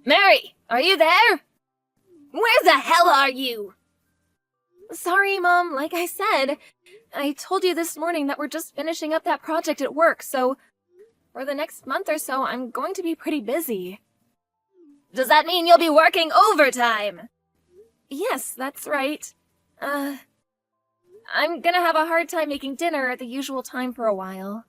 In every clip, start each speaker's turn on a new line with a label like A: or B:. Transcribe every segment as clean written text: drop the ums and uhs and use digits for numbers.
A: Mary, are you there? Where the hell are you?
B: Sorry, Mom, like I said, I told you this morning that we're just finishing up that project at work, so for the next month or so, I'm going to be pretty busy.
A: Does that mean you'll be working overtime?
B: Yes, that's right. I'm gonna have a hard time making dinner at the usual time for a while.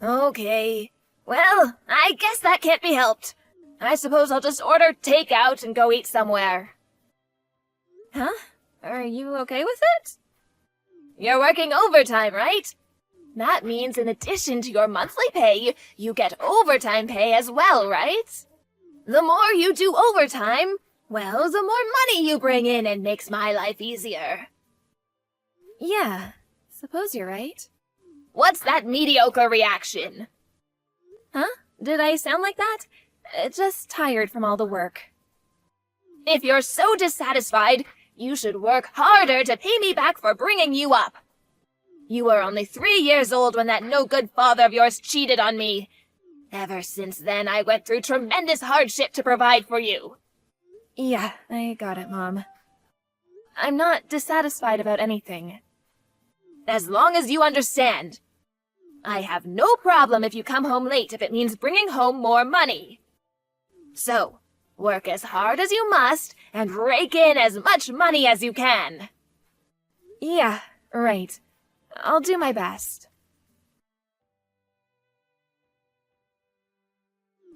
A: Okay. Well, I guess that can't be helped. I suppose I'll just order takeout and go eat somewhere.
B: Huh? Are you okay with it?
A: You're working overtime, right? That means in addition to your monthly pay, you get overtime pay as well, right? The more you do overtime, well, the more money you bring in and makes my life easier.
B: Yeah, suppose you're right.
A: What's that mediocre reaction?
B: Huh? Did I sound like that? Just tired from all the work.
A: If you're so dissatisfied, you should work harder to pay me back for bringing you up. You were only 3 years old when that no-good father of yours cheated on me. Ever since then, I went through tremendous hardship to provide for you.
B: Yeah, I got it, Mom. I'm not dissatisfied about anything.
A: As long as you understand. I have no problem if you come home late if it means bringing home more money. So, work as hard as you must and rake in as much money as you can.
B: Yeah, right. I'll do my best.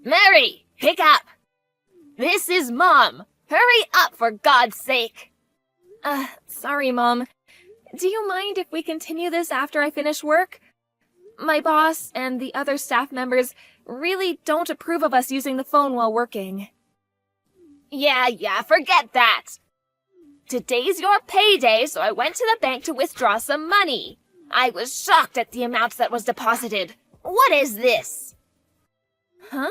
A: Mary, pick up! This is Mom. Hurry up, for God's sake!
B: Sorry, Mom. Do you mind if we continue this after I finish work? My boss and the other staff members really don't approve of us using the phone while working.
A: Yeah, forget that. Today's your payday, so I went to the bank to withdraw some money. I was shocked at the amount that was deposited. What is this?
B: Huh?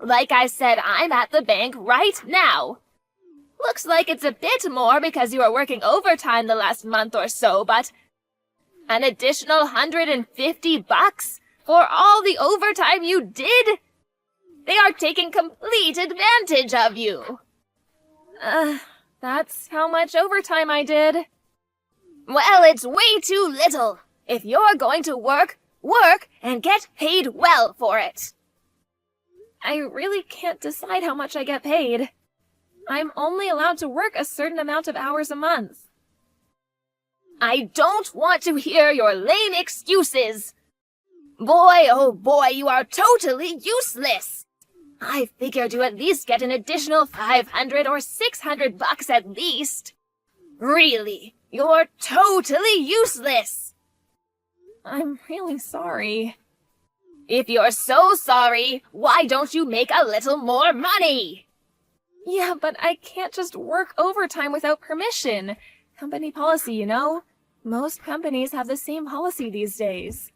A: Like I said, I'm at the bank right now. Looks like it's a bit more because you were working overtime the last month or so, but an additional $150 for all the overtime you did? They are taking complete advantage of you.
B: That's how much overtime I did.
A: Well, it's way too little. If you're going to work, work and get paid well for it.
B: I really can't decide how much I get paid. I'm only allowed to work a certain amount of hours a month.
A: I don't want to hear your lame excuses. Boy, oh boy, you are totally useless. I figured you at least get an additional $500 or $600 at least. Really, you're totally useless.
B: I'm really sorry.
A: If you're so sorry, why don't you make a little more money?
B: Yeah, but I can't just work overtime without permission. Company policy, you know? Most companies have the same policy these days.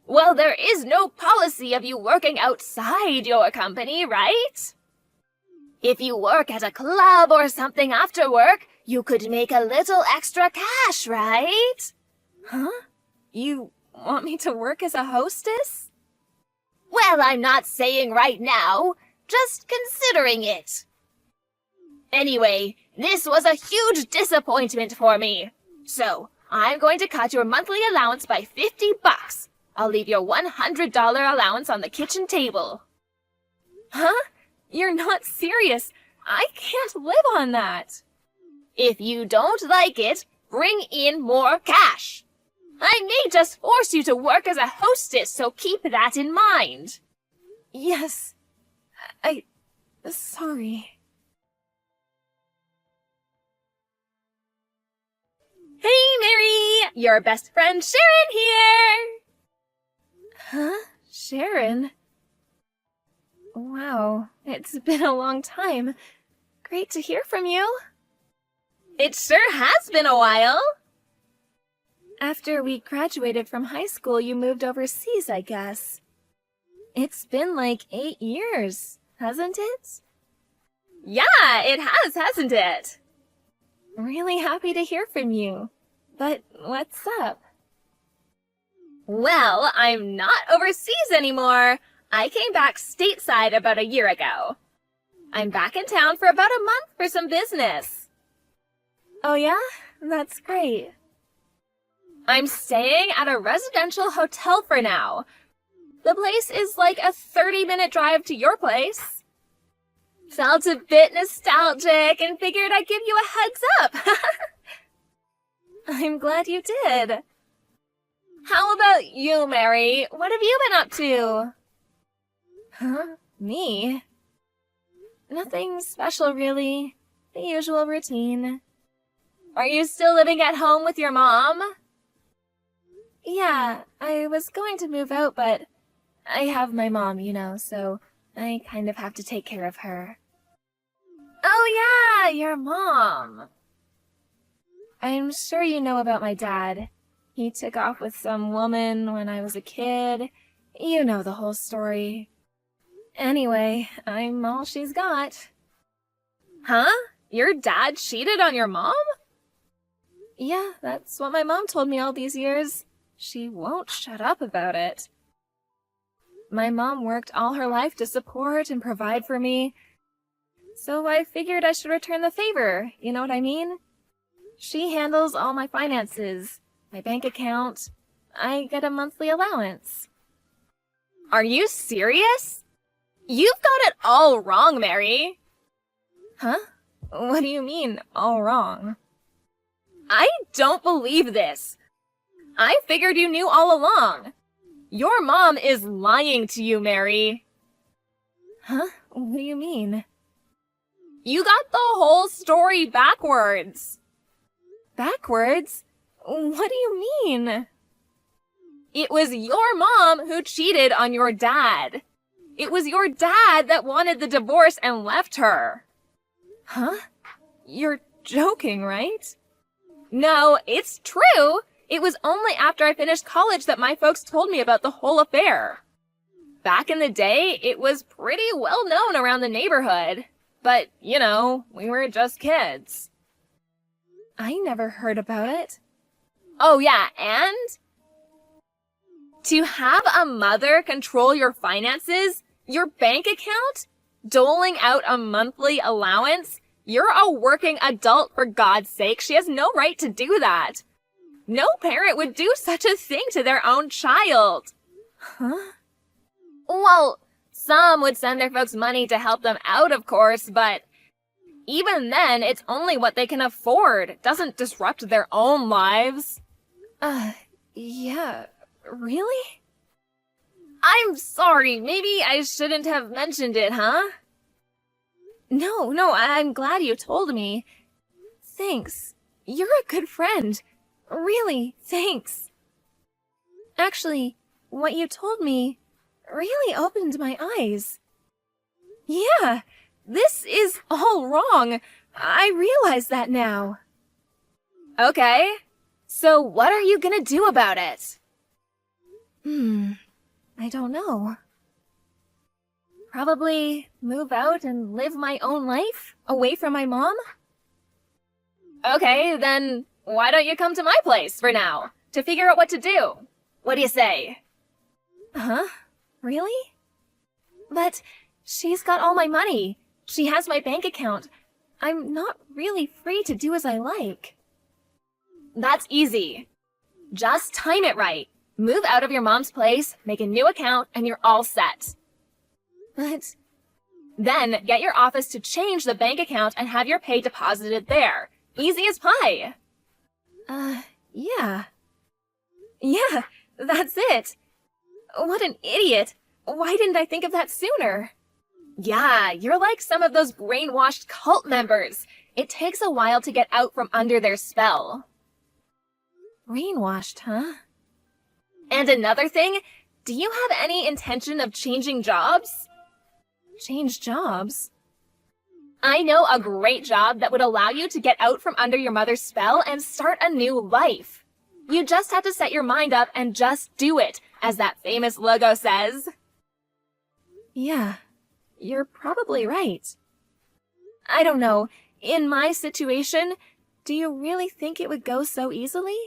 A: Well, there is no policy of you working outside your company, right? If you work at a club or something after work, you could make a little extra cash, right?
B: Huh? You want me to work as a hostess?
A: Well, I'm not saying right now, just considering it. Anyway, this was a huge disappointment for me. So, I'm going to cut your monthly allowance by $50. I'll leave your $100 allowance on the kitchen table.
B: Huh? You're not serious. I can't live on that.
A: If you don't like it, bring in more cash. I may just force you to work as a hostess, so keep that in mind.
B: Yes. Sorry.
A: Hey, Mary! Your best friend Sharon here!
B: Huh? Sharon? Wow, it's been a long time. Great to hear from you.
A: It sure has been a while.
B: After we graduated from high school, you moved overseas, I guess. It's been like 8 years, hasn't it?
A: Yeah, it has, hasn't it?
B: Really happy to hear from you. But what's up?
A: Well, I'm not overseas anymore. I came back stateside about a year ago. I'm back in town for about a month for some business.
B: Oh yeah? That's great.
A: I'm staying at a residential hotel for now. The place is like a 30-minute drive to your place. Felt a bit nostalgic and figured I'd give you a heads up.
B: I'm glad you did.
A: How about you, Mary? What have you been up to?
B: Huh? Me? Nothing special, really. The usual routine.
A: Are you still living at home with your mom?
B: Yeah, I was going to move out, but I have my mom, so I kind of have to take care of her.
A: Oh yeah, your mom.
B: I'm sure you know about my dad. He took off with some woman when I was a kid. You know the whole story. Anyway, I'm all she's got.
A: Huh? Your dad cheated on your mom?
B: Yeah, that's what my mom told me all these years. She won't shut up about it. My mom worked all her life to support and provide for me, so I figured I should return the favor, you know what I mean? She handles all my finances, my bank account. I get a monthly allowance.
A: Are you serious? You've got it all wrong, Mary.
B: Huh? What do you mean, all wrong?
A: I don't believe this. I figured you knew all along. Your mom is lying to you, Mary.
B: Huh? What do you mean?
A: You got the whole story backwards.
B: Backwards? What do you mean?
A: It was your mom who cheated on your dad. It was your dad that wanted the divorce and left her.
B: Huh? You're joking, right?
A: No, it's true. It was only after I finished college that my folks told me about the whole affair. Back in the day, it was pretty well known around the neighborhood. But, we were just kids.
B: I never heard about it.
A: Oh yeah, and? To have a mother control your finances, your bank account, doling out a monthly allowance, you're a working adult, for God's sake. She has no right to do that. No parent would do such a thing to their own child.
B: Huh?
A: Well, some would send their folks money to help them out, of course, but even then, it's only what they can afford. It doesn't disrupt their own lives.
B: Yeah, really?
A: I'm sorry, maybe I shouldn't have mentioned it, huh?
B: No, I'm glad you told me. Thanks. You're a good friend. Really, thanks. Actually, what you told me really opened my eyes. Yeah, this is all wrong. I realize that now.
A: Okay, so what are you gonna do about it?
B: I don't know. Probably move out and live my own life, away from my mom?
A: Okay, then why don't you come to my place for now, to figure out what to do? What do you say?
B: Huh? Really? But she's got all my money. She has my bank account. I'm not really free to do as I like.
A: That's easy. Just time it right. Move out of your mom's place, make a new account, and you're all set.
B: But
A: then get your office to change the bank account and have your pay deposited there. Easy as pie.
B: Yeah. Yeah, that's it. What an idiot. Why didn't I think of that sooner?
A: Yeah, you're like some of those brainwashed cult members. It takes a while to get out from under their spell.
B: Brainwashed, huh?
A: And another thing, do you have any intention of changing jobs?
B: Change jobs?
A: I know a great job that would allow you to get out from under your mother's spell and start a new life. You just have to set your mind up and just do it, as that famous logo says.
B: Yeah, you're probably right. I don't know, in my situation, do you really think it would go so easily?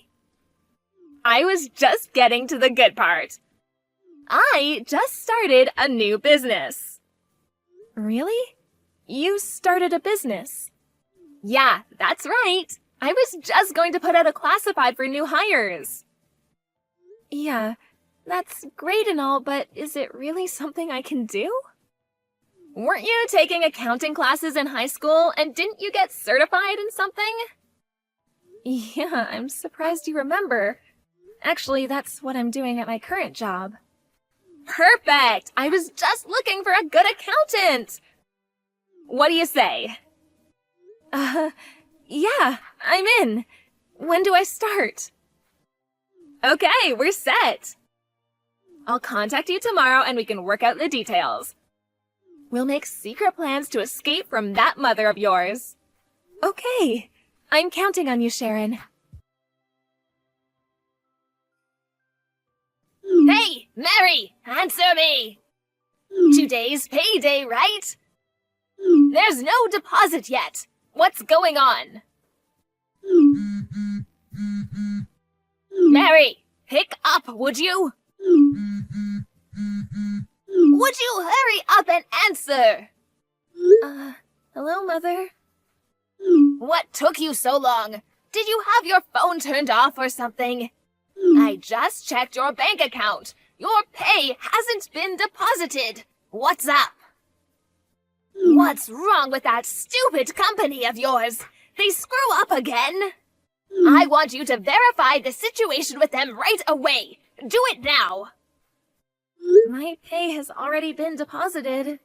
A: I was just getting to the good part. I just started a new business.
B: Really? You started a business.
A: Yeah, that's right. I was just going to put out a classified for new hires.
B: Yeah, that's great and all, but is it really something I can do?
A: Weren't you taking accounting classes in high school, and didn't you get certified in something?
B: Yeah, I'm surprised you remember. Actually, that's what I'm doing at my current job.
A: Perfect! I was just looking for a good accountant! What do you say?
B: Yeah, I'm in. When do I start?
A: Okay, we're set. I'll contact you tomorrow and we can work out the details. We'll make secret plans to escape from that mother of yours.
B: Okay, I'm counting on you, Sharon.
A: Hey, Mary, answer me! Today's payday, right? There's no deposit yet. What's going on? Mary, pick up, would you? Would you hurry up and answer?
B: Hello, Mother?
A: What took you so long? Did you have your phone turned off or something? I just checked your bank account. Your pay hasn't been deposited. What's up? What's wrong with that stupid company of yours? They screw up again? I want you to verify the situation with them right away. Do it now.
B: My pay has already been deposited.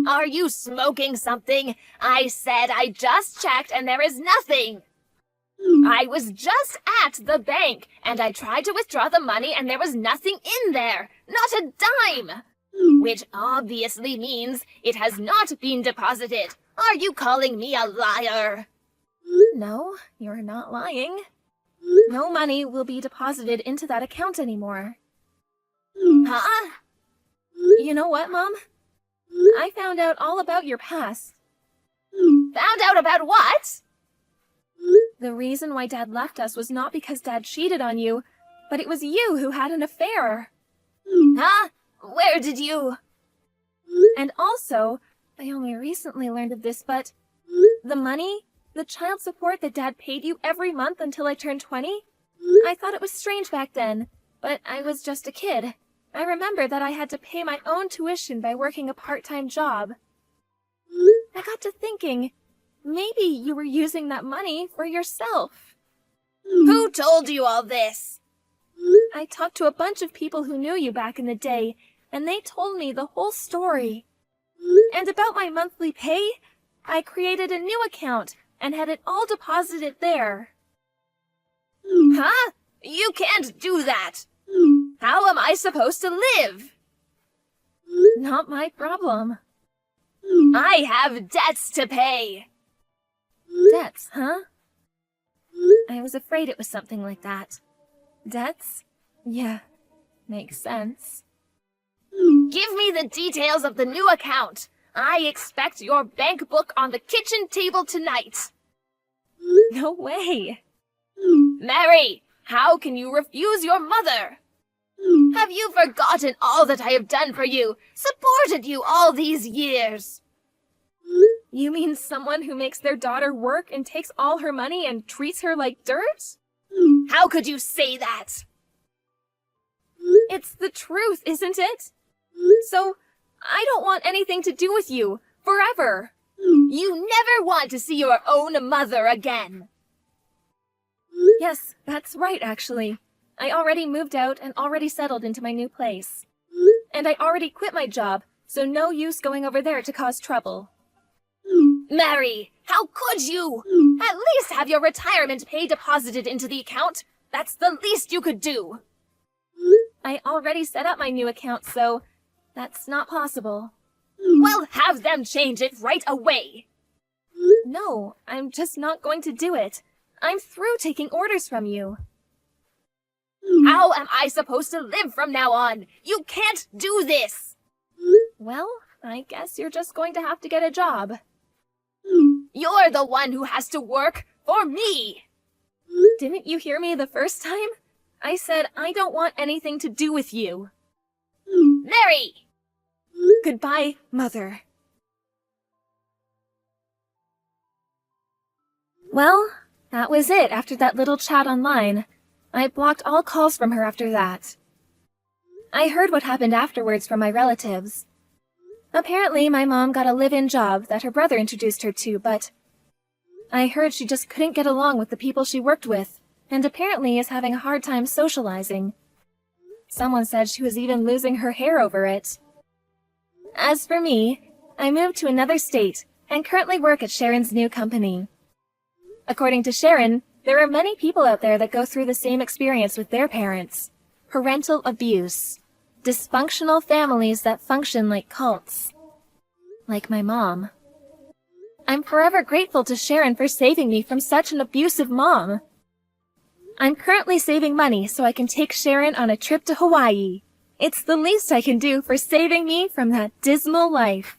A: Are you smoking something? I said I just checked and there is nothing. I was just at the bank and I tried to withdraw the money and there was nothing in there. Not a dime. Which obviously means it has not been deposited. Are you calling me a liar?
B: No, you're not lying. No money will be deposited into that account anymore.
A: Huh?
B: You know what, Mom? I found out all about your past.
A: Found out about what?
B: The reason why Dad left us was not because Dad cheated on you, but it was you who had an affair.
A: Huh? Where did you?
B: And also, I only recently learned of this, but the money, the child support that Dad paid you every month until I turned 20, I thought it was strange back then, but I was just a kid. I remember that I had to pay my own tuition by working a part-time job. I got to thinking, maybe you were using that money for yourself.
A: Who told you all this?
B: I talked to a bunch of people who knew you back in the day, and they told me the whole story. And about my monthly pay, I created a new account and had it all deposited there.
A: Huh? You can't do that. How am I supposed to live?
B: Not my problem.
A: I have debts to pay.
B: Debts, huh? I was afraid it was something like that. Debts? Yeah, makes sense.
A: Give me the details of the new account. I expect your bank book on the kitchen table tonight.
B: No way.
A: Mary, how can you refuse your mother? Have you forgotten all that I have done for you, supported you all these years?
B: You mean someone who makes their daughter work and takes all her money and treats her like dirt?
A: How could you say that?
B: It's the truth, isn't it? So, I don't want anything to do with you, forever.
A: You never want to see your own mother again.
B: Yes, that's right, actually. I already moved out and already settled into my new place. And I already quit my job, so no use going over there to cause trouble.
A: Mary, how could you? At least have your retirement pay deposited into the account. That's the least you could do.
B: I already set up my new account, so that's not possible.
A: Well, have them change it right away.
B: No, I'm just not going to do it. I'm through taking orders from you.
A: How am I supposed to live from now on? You can't do this.
B: Well, I guess you're just going to have to get a job.
A: You're the one who has to work for me.
B: Didn't you hear me the first time? I said I don't want anything to do with you.
A: Mary!
B: Goodbye, Mother. Well, that was it after that little chat online. I blocked all calls from her after that. I heard what happened afterwards from my relatives. Apparently, my mom got a live-in job that her brother introduced her to, but I heard she just couldn't get along with the people she worked with, and apparently is having a hard time socializing. Someone said she was even losing her hair over it. As for me, I moved to another state and currently work at Sharon's new company. According to Sharon, there are many people out there that go through the same experience with their parents. Parental abuse. Dysfunctional families that function like cults. Like my mom. I'm forever grateful to Sharon for saving me from such an abusive mom. I'm currently saving money so I can take Sharon on a trip to Hawaii. It's the least I can do for saving me from that dismal life.